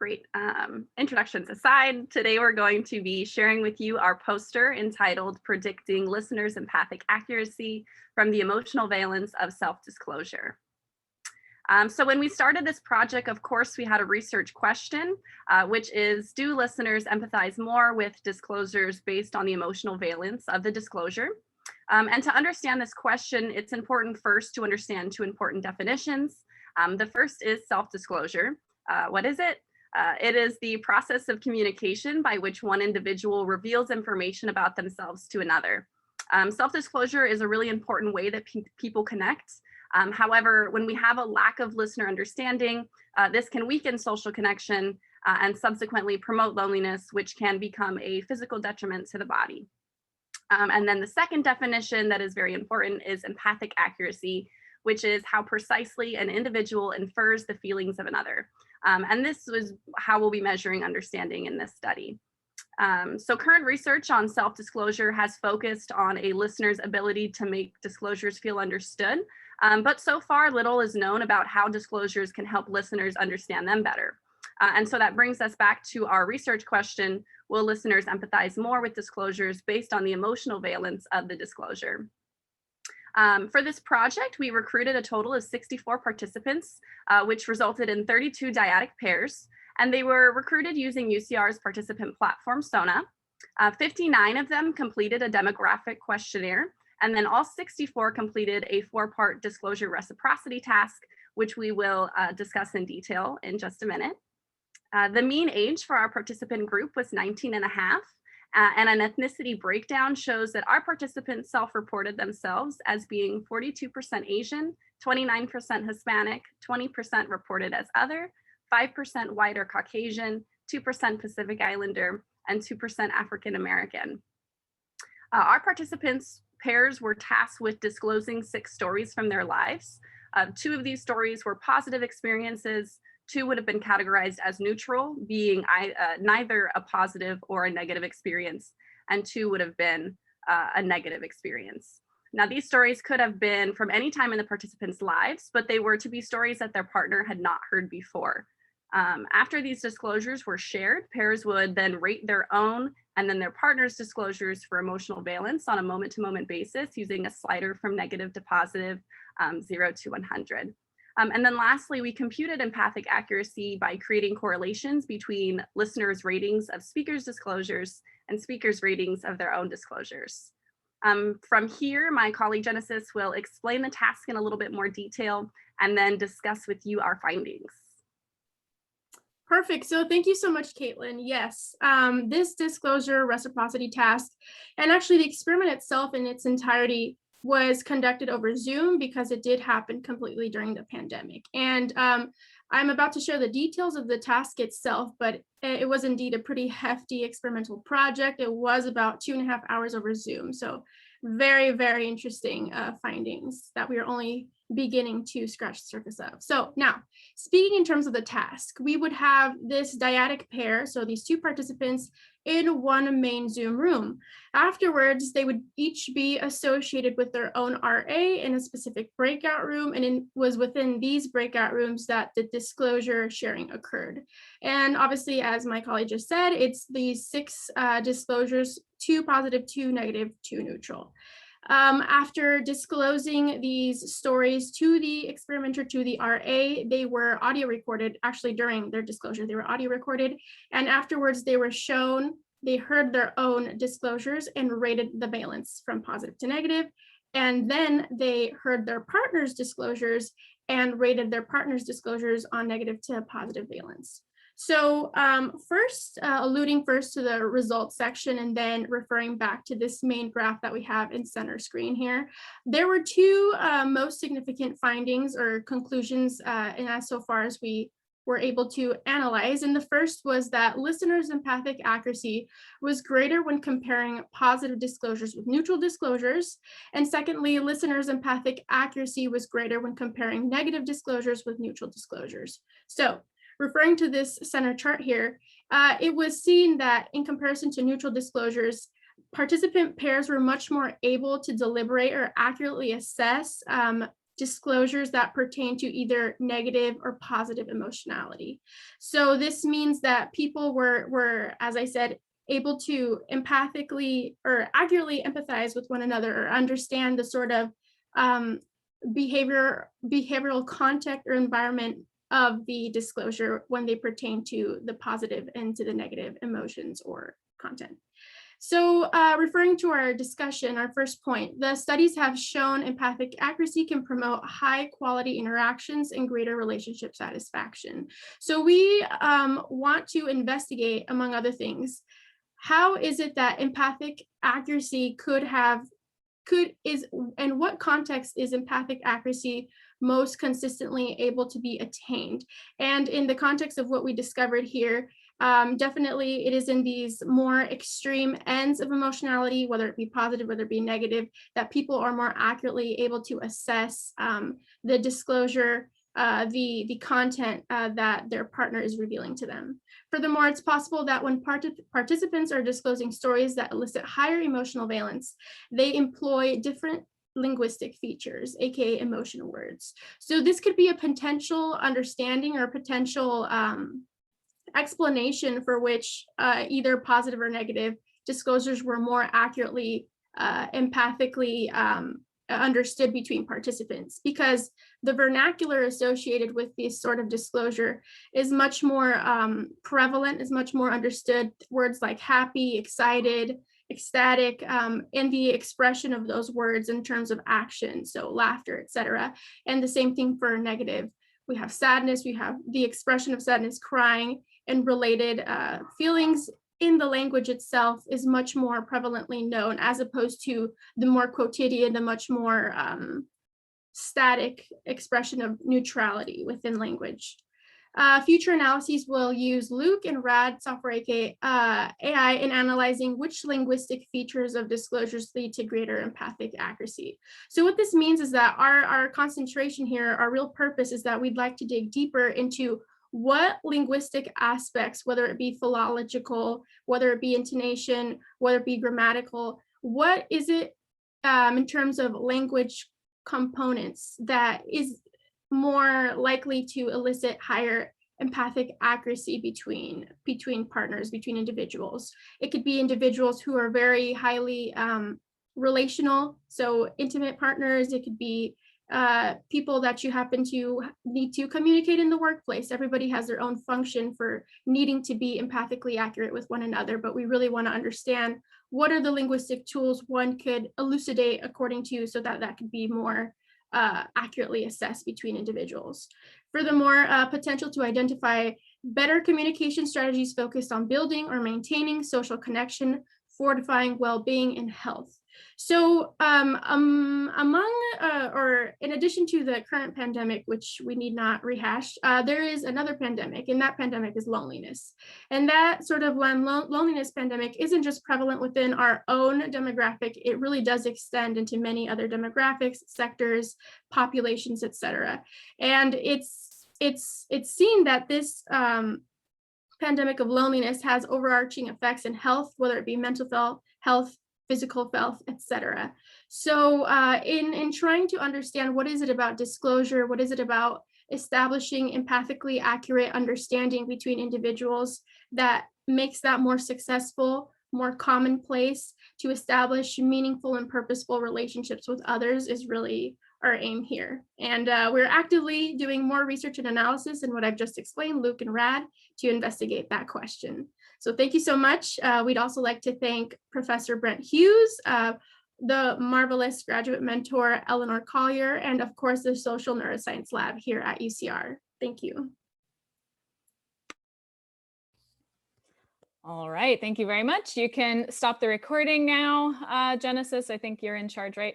Great. Introductions aside, today we're going to be sharing with you our poster entitled Predicting Listeners' Empathic Accuracy from the Emotional Valence of Self-Disclosure. So when we started this project, of course, we had a research question, which is, do listeners empathize more with disclosures based on the emotional valence of the disclosure? And to understand this question, it's important first to understand two important definitions. The first is self-disclosure. What is it? It is the process of communication by which one individual reveals information about themselves to another. Self-disclosure is a really important way that people connect. However, when we have a lack of listener understanding, this can weaken social connection and subsequently promote loneliness, which can become a physical detriment to the body. And then the second definition that is very important is empathic accuracy, which is how precisely an individual infers the feelings of another. And this was how we'll be measuring understanding in this study. So current research on self-disclosure has focused on a listener's ability to make disclosures feel understood, but so far little is known about how disclosures can help listeners understand them better. And so that brings us back to our research question: will listeners empathize more with disclosures based on the emotional valence of the disclosure? For this project, we recruited a total of 64 participants, which resulted in 32 dyadic pairs, and they were recruited using UCR's participant platform, SONA. 59 of them completed a demographic questionnaire, and then all 64 completed a 4-part disclosure reciprocity task, which we will discuss in detail in just a minute. The mean age for our participant group was 19 and a half. And an ethnicity breakdown shows that our participants self-reported themselves as being 42% Asian, 29% Hispanic, 20% reported as other, 5% white or Caucasian, 2% Pacific Islander, and 2% African American. Our participants' pairs were tasked with disclosing 6 stories from their lives. 2 of these stories were positive experiences. 2 would have been categorized as neutral, being neither a positive or a negative experience, and 2 would have been a negative experience. Now, these stories could have been from any time in the participants' lives, but they were to be stories that their partner had not heard before. After these disclosures were shared, pairs would then rate their own and then their partner's disclosures for emotional valence on a moment-to-moment basis using a slider from negative to positive, 0 to 100. And then lastly, we computed empathic accuracy by creating correlations between listeners' ratings of speakers' disclosures and speakers' ratings of their own disclosures. From here, my colleague Genesis will explain the task in a little bit more detail and then discuss with you our findings. Perfect. So thank you so much, Katelynn. Yes, this disclosure reciprocity task, and actually the experiment itself in its entirety, was conducted over Zoom because it did happen completely during the pandemic. And I'm about to share the details of the task itself, but it was indeed a pretty hefty experimental project. It was about 2.5 hours over Zoom. So very, very interesting findings that we are only beginning to scratch the surface of. So now, speaking in terms of the task, we would have this dyadic pair, so these 2 participants in one main Zoom room. Afterwards, they would each be associated with their own RA in a specific breakout room, and it was within these breakout rooms that the disclosure sharing occurred. And obviously, as my colleague just said, it's these 6 disclosures: 2 positive, 2 negative, 2 neutral. After disclosing these stories to the experimenter, to the RA, they were audio recorded. Actually, during their disclosure, they were audio recorded. And afterwards, they were shown, they heard their own disclosures and rated the valence from positive to negative. And then they heard their partner's disclosures and rated their partner's disclosures on negative to positive valence. So alluding first to the results section and then referring back to this main graph that we have in center screen here, there were 2 most significant findings or conclusions and as so far as we were able to analyze. And the first was that listeners' empathic accuracy was greater when comparing positive disclosures with neutral disclosures. And secondly, listeners' empathic accuracy was greater when comparing negative disclosures with neutral disclosures. So referring to this center chart here, it was seen that in comparison to neutral disclosures, participant pairs were much more able to deliberate or accurately assess disclosures that pertain to either negative or positive emotionality. So this means that people were, as I said, able to empathically or accurately empathize with one another or understand the sort of behavioral context or environment of the disclosure when they pertain to the positive and to the negative emotions or content. So referring to our discussion, our first point, the studies have shown empathic accuracy can promote high quality interactions and greater relationship satisfaction. So we want to investigate, among other things, how is it that empathic accuracy in what context is empathic accuracy most consistently able to be attained? And in the context of what we discovered here, definitely it is in these more extreme ends of emotionality, whether it be positive, whether it be negative, that people are more accurately able to assess the disclosure, the content that their partner is revealing to them. Furthermore, it's possible that when participants are disclosing stories that elicit higher emotional valence, they employ different linguistic features, aka emotion words. So this could be a potential understanding or potential explanation for which either positive or negative disclosures were more accurately empathically understood between participants, because the vernacular associated with this sort of disclosure is much more prevalent, is much more understood. Words like happy, excited, ecstatic, and the expression of those words in terms of action, so laughter, etc. And the same thing for negative. We have sadness, we have the expression of sadness, crying, and related feelings in the language itself is much more prevalently known, as opposed to the more quotidian, the much more static expression of neutrality within language. Future analyses will use Luke and RAD software AI in analyzing which linguistic features of disclosures lead to greater empathic accuracy. So what this means is that our concentration here, our real purpose is that we'd like to dig deeper into what linguistic aspects, whether it be philological, whether it be intonation, whether it be grammatical, what is it in terms of language components that is more likely to elicit higher empathic accuracy between partners, between individuals. It could be individuals who are very highly relational, so intimate partners. It could be people that you happen to need to communicate in the workplace. Everybody has their own function for needing to be empathically accurate with one another, but we really want to understand what are the linguistic tools one could elucidate according to, so that that could be more accurately assessed between individuals. Furthermore, potential to identify better communication strategies focused on building or maintaining social connection, fortifying well-being and health. So in addition to the current pandemic, which we need not rehash, there is another pandemic, and that pandemic is loneliness. And that sort of loneliness pandemic isn't just prevalent within our own demographic, it really does extend into many other demographics, sectors, populations, etc. And it's seen that this pandemic of loneliness has overarching effects in health, whether it be mental health, physical health, etc. So in trying to understand what is it about disclosure, what is it about establishing empathically accurate understanding between individuals that makes that more successful, more commonplace to establish meaningful and purposeful relationships with others is really our aim here. And we're actively doing more research and analysis in what I've just explained, Luke and Rad, to investigate that question. So thank you so much. We'd also like to thank Professor Brent Hughes, the marvelous graduate mentor, Eleanor Collier, and of course, the Social Neuroscience Lab here at UCR. Thank you. All right, thank you very much. You can stop the recording now, Genesis. I think you're in charge, right?